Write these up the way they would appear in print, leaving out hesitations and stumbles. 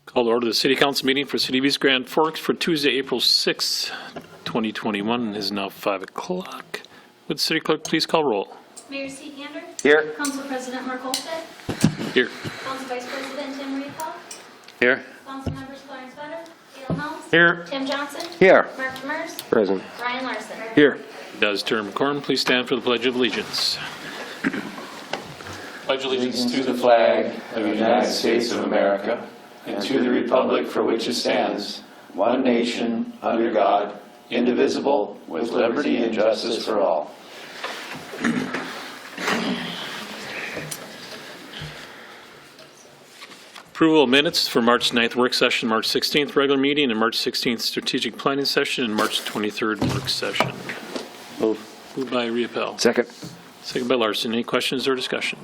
Call to order the City Council meeting for City of East Grand Forks for Tuesday, April 6, 2021. It is now 5 o'clock. Would the City Clerk please call roll? Mayor C. Gander. Here. Council President Mark Olstead. Here. Council Vice President Tim Riepel. Here. Council members Clarence Vetter. Gail Helms. Here. Tim Johnson. Here. Mark Demers. Present. Brian Larson. Here. Does term quorum please stand for the Pledge of Allegiance? Pledge Allegiance to the flag of the United States of America and to the republic for which it stands, one nation, under God, indivisible, with liberty and justice for all. Approval of minutes for March 9th work session, March 16th regular meeting, and March 16th strategic planning session, and March 23rd work session. Move. Moved by Riepel. Second. Second by Larson. Any questions or discussion?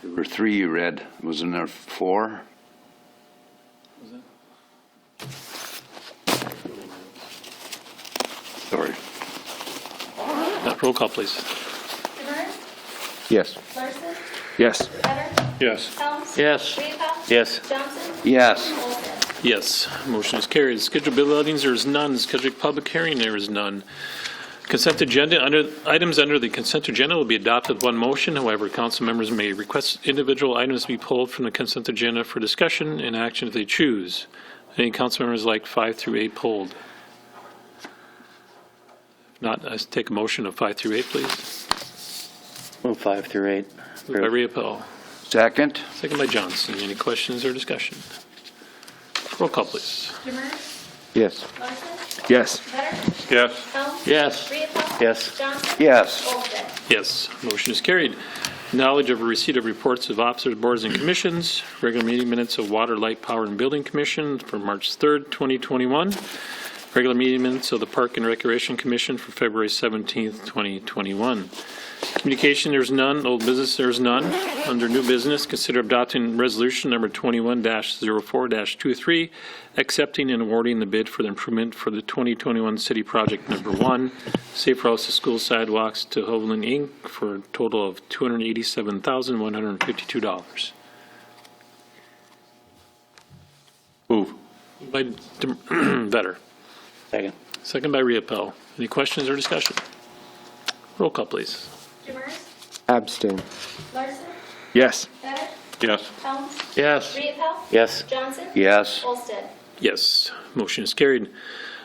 There were 3 you read. Wasn't there 4? Sorry. Roll call, please. Demers. Yes. Larson. Yes. Vetter. Yes. Helms. Yes. Riepel. Yes. Johnson. Yes. Olstead. Yes. Motion is carried. Scheduled buildings, there is none. Scheduled public hearing, there is none. Consent agenda, items under the consent agenda will be adopted with one motion. However, council members may request individual items to be pulled from the consent agenda for discussion and action if they choose. Any council members like 5 through 8 pulled? If not, I take a motion of 5 through 8, please. Move 5 through 8. Moved by Riepel. Second? Second by Johnson. Any questions or discussion? Roll call, please. Demers. Yes. Larson. Yes. Vetter. Yes. Helms. Yes. Riepel. Yes. Johnson. Yes. Olstead. Yes, motion is carried. Knowledge of receipt of reports of officers, boards, and commissions. Regular meeting minutes of Water, Light, Power, and Building Commission for March 3rd, 2021. Regular meeting minutes of the Park and Recreation Commission for February 17th, 2021. Communication, there's none. Old business, there's none. Under new business, consider adopting resolution number 21-04-23, accepting and awarding the bid for the improvement for the 2021 city project number 1, Safe Routes to School Sidewalks to Hoveland Inc. for a total of $287,152. Move. By Vetter. Second. Second by Riepel. Any questions or discussion? Roll call, please. Demers. Abstain. Larson. Yes. Vetter. Yes. Helms. Yes. Riepel. Yes. Johnson. Yes. Olstead. Yes, motion is carried.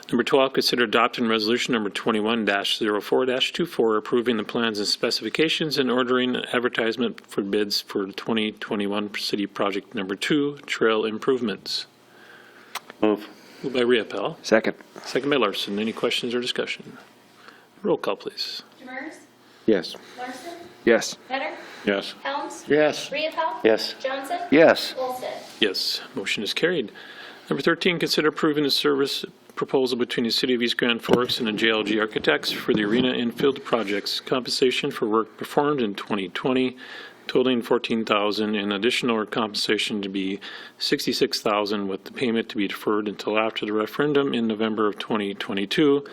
Number 12, consider adopting resolution number 21-04-24, approving the plans and specifications and ordering advertisement for bids for 2021 city project number 2, trail improvements. Move. Moved by Riepel. Second. Second by Larson. Any questions or discussion? Roll call, please. Demers. Yes. Larson. Yes. Vetter. Yes. Helms. Yes. Riepel. Yes. Johnson. Yes. Olstead. Yes, motion is carried. Number 13, consider approving the service proposal between the City of East Grand Forks and the JLG Architects for the arena infield projects, compensation for work performed in 2020, totaling $14,000, and additional compensation to be $66,000, with the payment to be deferred until after the referendum in November of 2022,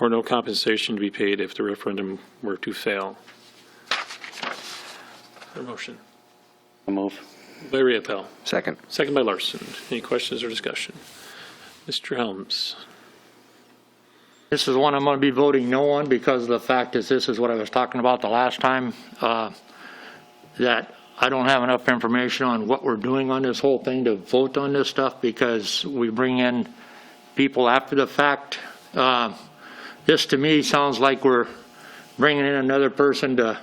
or no compensation to be paid if the referendum were to fail. A motion Move. by Riepel. Second. Second by Larson. Any questions or discussion? Mr. Helms. This is one I'm going to be voting no on because the fact is, this is what I was talking about the last time, that I don't have enough information on what we're doing on this whole thing to vote on this stuff, because we bring in people after the fact. This to me sounds like we're bringing in another person to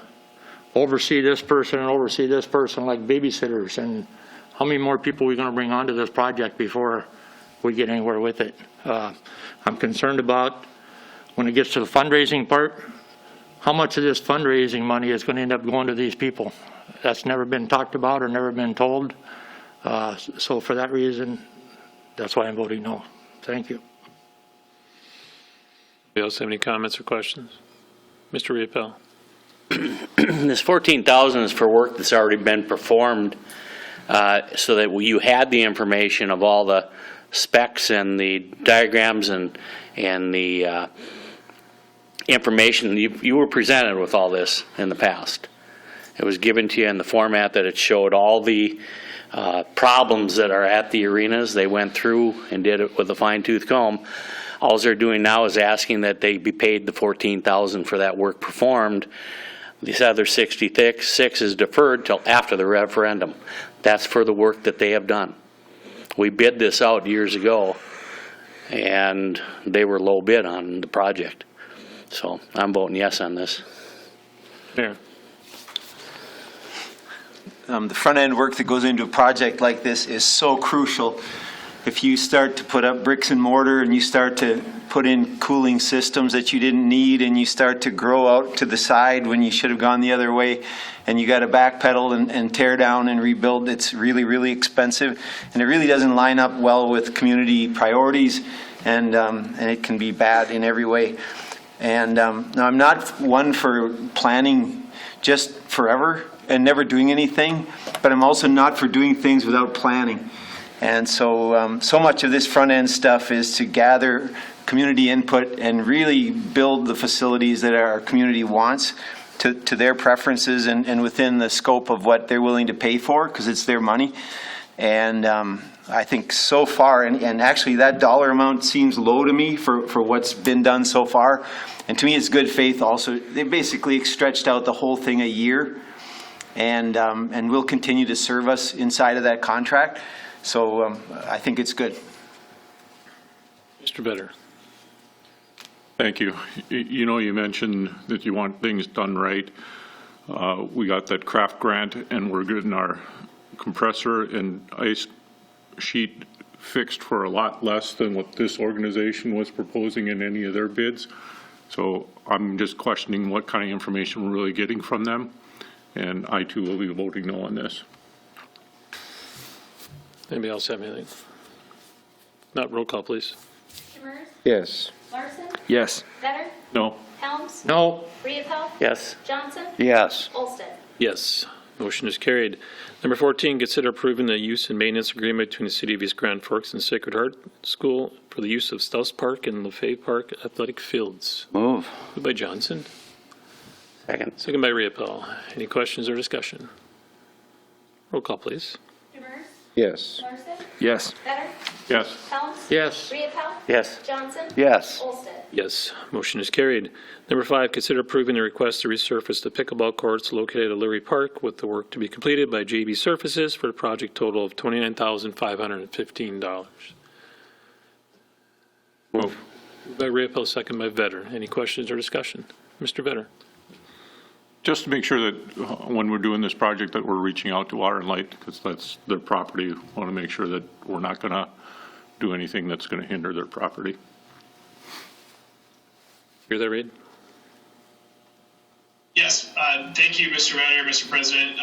oversee this person and oversee this person like babysitters. And how many more people are we going to bring onto this project before we get anywhere with it? I'm concerned about, when it gets to the fundraising part, how much of this fundraising money is going to end up going to these people. That's never been talked about or never been told. So for that reason, that's why I'm voting no. Thank you. Anybody else have any comments or questions? Mr. Riepel. This $14,000 is for work that's already been performed, so that you had the information of all the specs and the diagrams and the information. You were presented with all this in the past. It was given to you in the format that it showed all the problems that are at the arenas. They went through and did it with a fine-tooth comb. All they're doing now is asking that they be paid the $14,000 for that work performed. This other 66 is deferred till after the referendum. That's for the work that they have done. We bid this out years ago, and they were low bid on the project. So I'm voting yes on this. Mayor. The front-end work that goes into a project like this is so crucial. If you start to put up bricks and mortar and you start to put in cooling systems that you didn't need and you start to grow out to the side when you should have gone the other way and you got to backpedal and tear down and rebuild, it's really, really expensive. And it really doesn't line up well with community priorities, and it can be bad in every way. And now I'm not one for planning just forever and never doing anything, but I'm also not for doing things without planning. And so, so much of this front-end stuff is to gather community input and really build the facilities that our community wants to their preferences and within the scope of what they're willing to pay for, because it's their money. And I think so far, and actually that dollar amount seems low to me for what's been done so far. And to me, it's good faith also. They basically stretched out the whole thing a year, and will continue to serve us inside of that contract. So I think it's good. Mr. Vetter. Thank you. You know, you mentioned that you want things done right. We got that craft grant, and we're getting our compressor and ice sheet fixed for a lot less than what this organization was proposing in any of their bids. So I'm just questioning what kind of information we're really getting from them, and I too will be voting no on this. Anybody else have anything? Not, roll call, please. Demers, Yes. Larson, Yes. Better, No. Helms, No. Rehappel, Yes. Johnson, Yes. Olsted. Yes, motion is carried. Number 14, consider approving the use and maintenance agreement between the City of East Grand Forks and Sacred Heart School for the use of Stouse Park and LaFave Park athletic fields. Move. Moved by Johnson, Second. second by Rehappel. Any questions or discussion? Roll call, please. Demers, Yes. Larson, Yes. Better, Yes. Helms, Yes. Rehappel, Yes. Johnson, Yes. Olsted. Yes, motion is carried. Number 5, consider approving the request to resurface the pickleball courts located at Leary Park with the work to be completed by JB Surfaces for a project total of $29,515. Move. Moved by Rehappel, second by Vetter. Any questions or discussion? Mr. Vetter. Just to make sure that when we're doing this project that we're reaching out to Water and Light, because that's their property, want to make sure that we're not going to do anything that's going to hinder their property. Hear that, Reed? Yes, thank you, Mr. Mayor, Mr. President.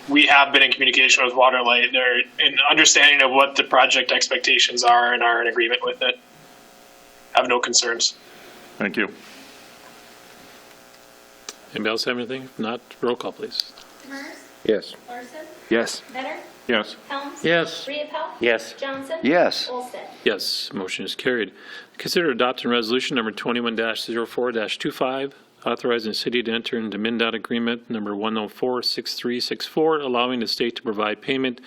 We have been in communication with Waterlight. They're in understanding of what the project expectations are and are in agreement with it. Have no concerns. Thank you. Anybody else have anything? If not, roll call, please. Demers, Yes. Larson, Yes. Better, Yes. Helms, Yes. Rehappel, Yes. Johnson, Yes. Olsted. Yes, motion is carried. Consider adopting resolution number 21-04-25, authorizing the city to enter into MnDOT agreement number 1046364, allowing the state to provide payment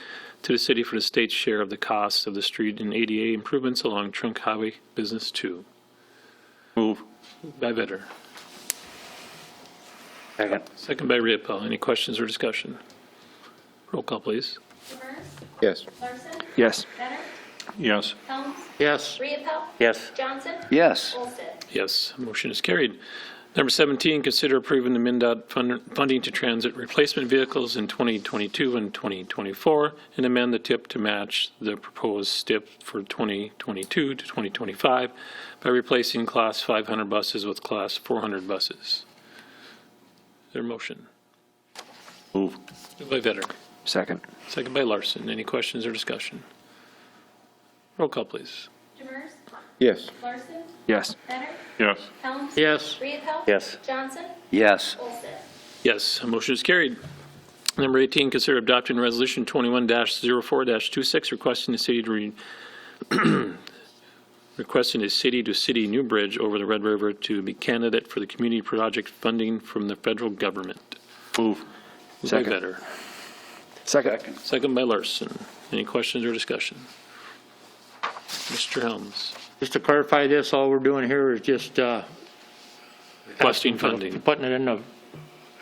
to the city for the state's share of the costs of the street and ADA improvements along Trunk Highway Business 2. Move. Moved by Vetter. Second. Second by Rehappel. Any questions or discussion? Roll call, please. Demers, Yes. Larson, Yes. Better, Yes. Helms, Yes. Rehappel, Yes. Johnson, Yes. Olsted. Yes, motion is carried. Number 17, consider approving the MnDOT funding to transit replacement vehicles in 2022 and 2024, and amend the TIP to match the proposed TIP for 2022 to 2025 by replacing Class 500 buses with Class 400 buses. Is there a motion? Move. Moved by Vetter. Second. Second by Larson. Any questions or discussion? Roll call, please. Demers, Yes. Larson, Yes. Better, Yes. Helms, Yes. Rehappel, Yes. Johnson, Yes. Olsted. Yes, motion is carried. Number 18, consider adopting resolution 21-04-26, requesting the city to requesting a city-to-city new bridge over the Red River to be candidate for the community project funding from the federal government. Move. Moved by Second. Vetter. Second. Second by Larson. Any questions or discussion? Mr. Helms. Just to clarify this, all we're doing here is just Requesting funding. putting it in the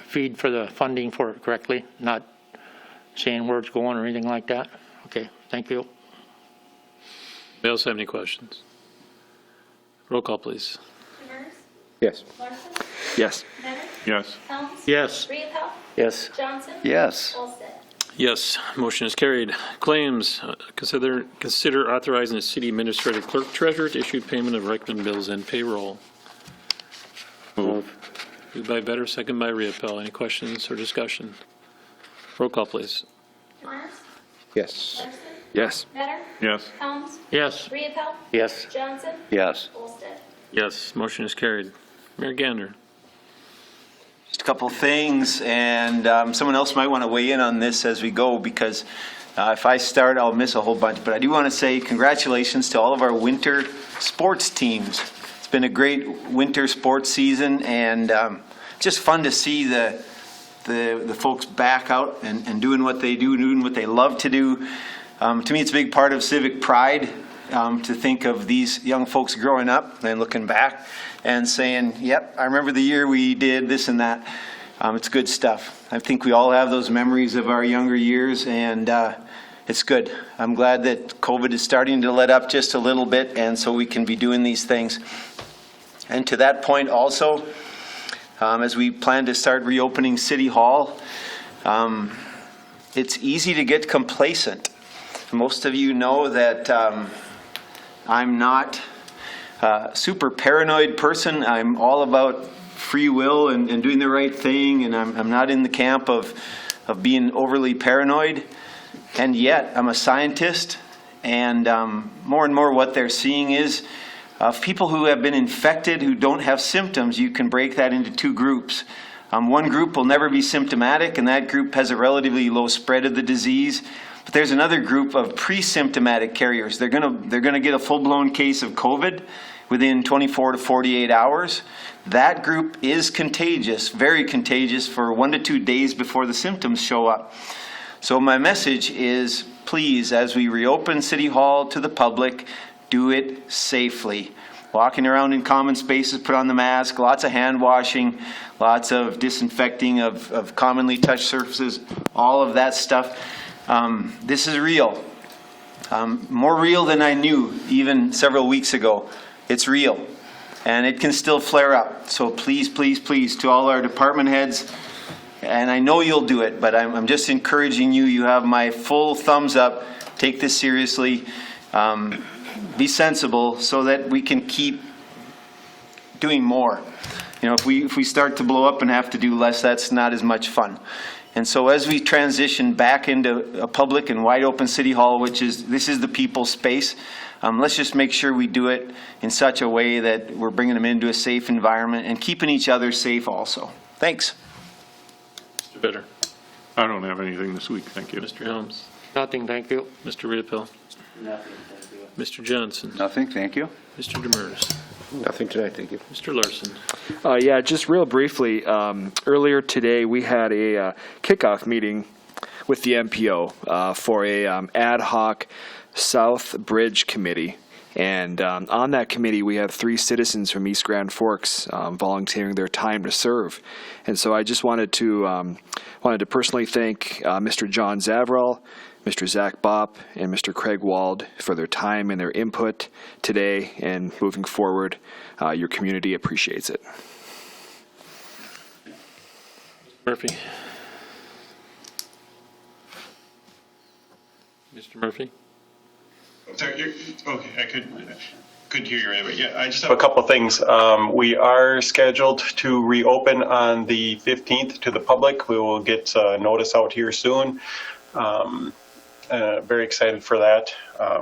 feed for the funding for it correctly, not saying where it's going or anything like that? Okay, thank you. Anybody else have any questions? Roll call, please. Demers, Yes. Larson, Yes. Better, Yes. Helms, Yes. Rehappel, Yes. Johnson, Yes. Olsted. Yes, motion is carried. Claims, consider authorizing the city administrator clerk treasurer to issue payment of recommended bills and payroll. Move. Moved by Vetter, second by Riepel. Any questions or discussion? Roll call, please. Demers, Yes. Larson, Yes. Better, Yes. Helms, Yes. Rehappel, Yes. Johnson, Yes. Olsted. Yes, motion is carried. Mayor Gander. Just a couple of things, and someone else might want to weigh in on this as we go, because if I start, I'll miss a whole bunch. But I do want to say congratulations to all of our winter sports teams. It's been a great winter sports season, and just fun to see the folks back out and doing what they do, doing what they love to do. To me, it's a big part of civic pride to think of these young folks growing up and looking back and saying, yep, I remember the year we did this and that. It's good stuff. I think we all have those memories of our younger years, and it's good. I'm glad that COVID is starting to let up just a little bit, and so we can be doing these things. And to that point also, as we plan to start reopening City Hall, it's easy to get complacent. Most of you know that I'm not a super paranoid person. I'm all about free will and doing the right thing, and I'm not in the camp of being overly paranoid. And yet, I'm a scientist, and more and more what they're seeing is of people who have been infected who don't have symptoms, you can break that into two groups. One group will never be symptomatic, and that group has a relatively low spread of the disease. But there's another group of pre-symptomatic carriers. They're gonna get a full-blown case of COVID within 24 to 48 hours. That group is contagious, very contagious, for 1 to 2 days before the symptoms show up. So my message is, please, as we reopen City Hall to the public, do it safely. Walking around in common spaces, put on the mask, lots of hand washing, lots of disinfecting of commonly touched surfaces, all of that stuff. This is real. More real than I knew even several weeks ago. It's real. And it can still flare up. So please, please, please, to all our department heads, and I know you'll do it, but I'm just encouraging you. You have my full thumbs up. Take this seriously. Be sensible so that we can keep doing more. You know, if we start to blow up and have to do less, that's not as much fun. And so as we transition back into a public and wide open City Hall, this is the people's space, let's just make sure we do it in such a way that we're bringing them into a safe environment and keeping each other safe also. Thanks. Mr. Bitter. I don't have anything this week, thank you. Mr. Helms. Nothing, thank you. Mr. Riepel. Nothing, thank you. Mr. Johnson. Nothing, thank you. Mr. Demers. Nothing tonight, thank you. Mr. Larson. Yeah, just real briefly, earlier today we had a kickoff meeting with the MPO for a ad hoc South Bridge Committee. And on that committee, we have 3 citizens from East Grand Forks volunteering their time to serve. And so I just wanted to personally thank Mr. John Zavrell, Mr. Zach Bopp, and Mr. Craig Wald for their time and their input today and moving forward. Your community appreciates it. Murphy. Mr. Murphy. Sorry, okay, I couldn't hear you right away. Yeah, I just have a couple of things. We are scheduled to reopen on the 15th to the public. We will get notice out here soon. Very excited for that.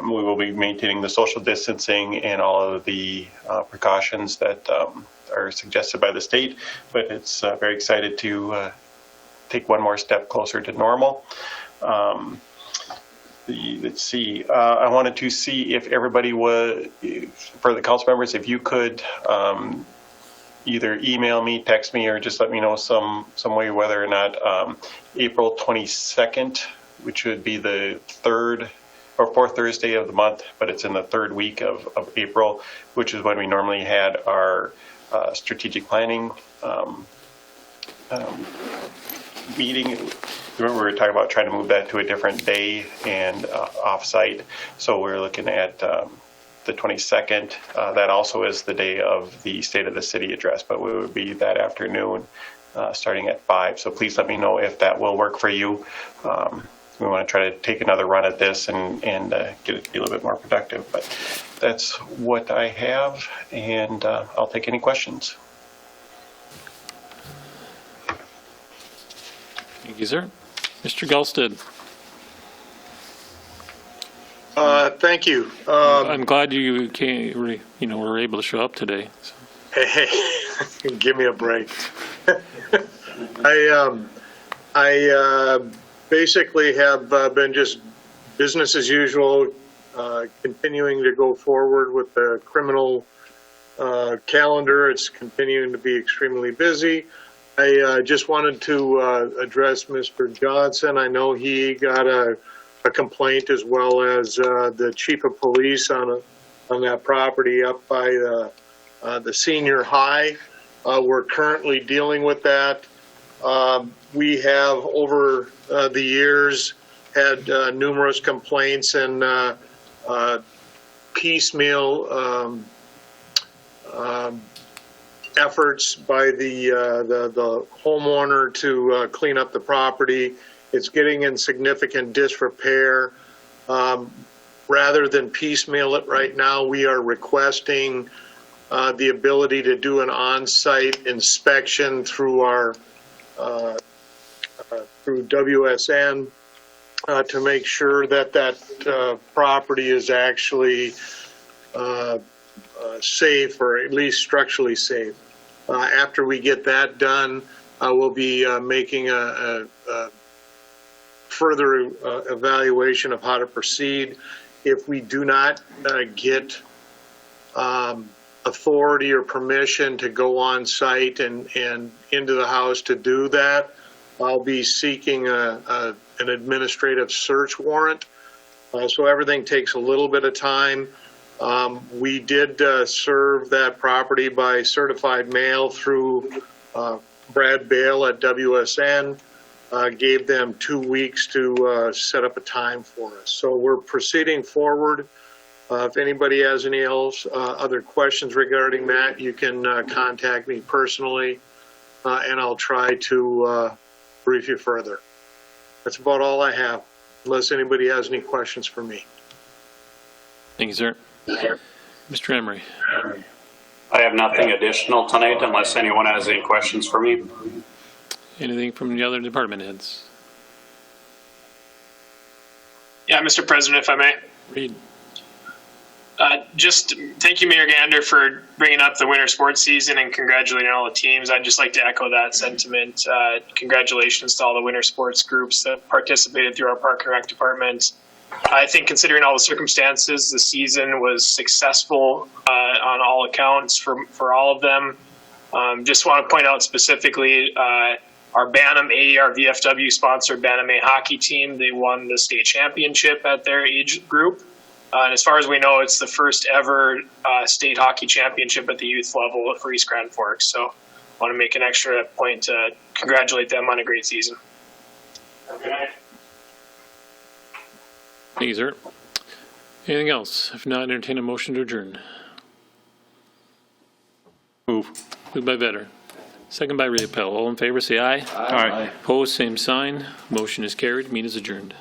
We will be maintaining the social distancing and all of the precautions that are suggested by the state, but it's very excited to take one more step closer to normal. Let's see, I wanted to see if everybody was, for the council members, if you could either email me, text me, or just let me know some way whether or not April 22nd, which would be the third or fourth Thursday of the month, but it's in the third week of April, which is when we normally had our strategic planning meeting. Remember, we were talking about trying to move that to a different day and off-site. So we're looking at the 22nd. That also is the day of the State of the City address, but we would be that afternoon starting at 5. So please let me know if that will work for you. We want to try to take another run at this and get it to be a little bit more productive. But that's what I have, and I'll take any questions. Thank you, sir. Mr. Gulstead. Thank you. I'm glad you were able to show up today. So. Hey, give me a break. I basically have been just business as usual, continuing to go forward with the criminal calendar. It's continuing to be extremely busy. I just wanted to address Mr. Johnson. I know he got a complaint, as well as the chief of police on that property up by the senior high. We're currently dealing with that. We have, over the years, had numerous complaints and piecemeal efforts by the homeowner to clean up the property. It's getting in significant disrepair. Rather than piecemeal it right now, we are requesting the ability to do an on-site inspection through our through WSN to make sure that property is actually safe, or at least structurally safe. After we get that done, we'll be making a further evaluation of how to proceed. If we do not get authority or permission to go on site and into the house to do that, I'll be seeking an administrative search warrant. So everything takes a little bit of time. We did serve that property by certified mail through Brad Bale at WSN. Gave them 2 weeks to set up a time for us. So we're proceeding forward. If anybody has any other questions regarding that, you can contact me personally, and I'll try to brief you further. That's about all I have, unless anybody has any questions for me. Thank you, sir. Mr. Emery. I have nothing additional tonight unless anyone has any questions for me. Anything from the other department heads? Yeah, Mr. President, if I may. Reed. Just thank you, Mayor Gander, for bringing up the winter sports season and congratulating all the teams. I'd just like to echo that sentiment. Congratulations to all the winter sports groups that participated through our Park and Rec department. I think, considering all the circumstances, the season was successful on all accounts for all of them. Just want to point out specifically our Bantam A, our VFW sponsored Bantam A hockey team. They won the state championship at their age group. And as far as we know, it's the first ever state hockey championship at the youth level for East Grand Forks. So I want to make an extra point to congratulate them on a great season. Have a good night. Thank you, sir. Anything else? If not, entertain a motion to adjourn. Move. Moved by Vetter. Second by Riepel. All in favor, say aye. Aye. Opposed, same sign. Motion is carried. Meeting is adjourned.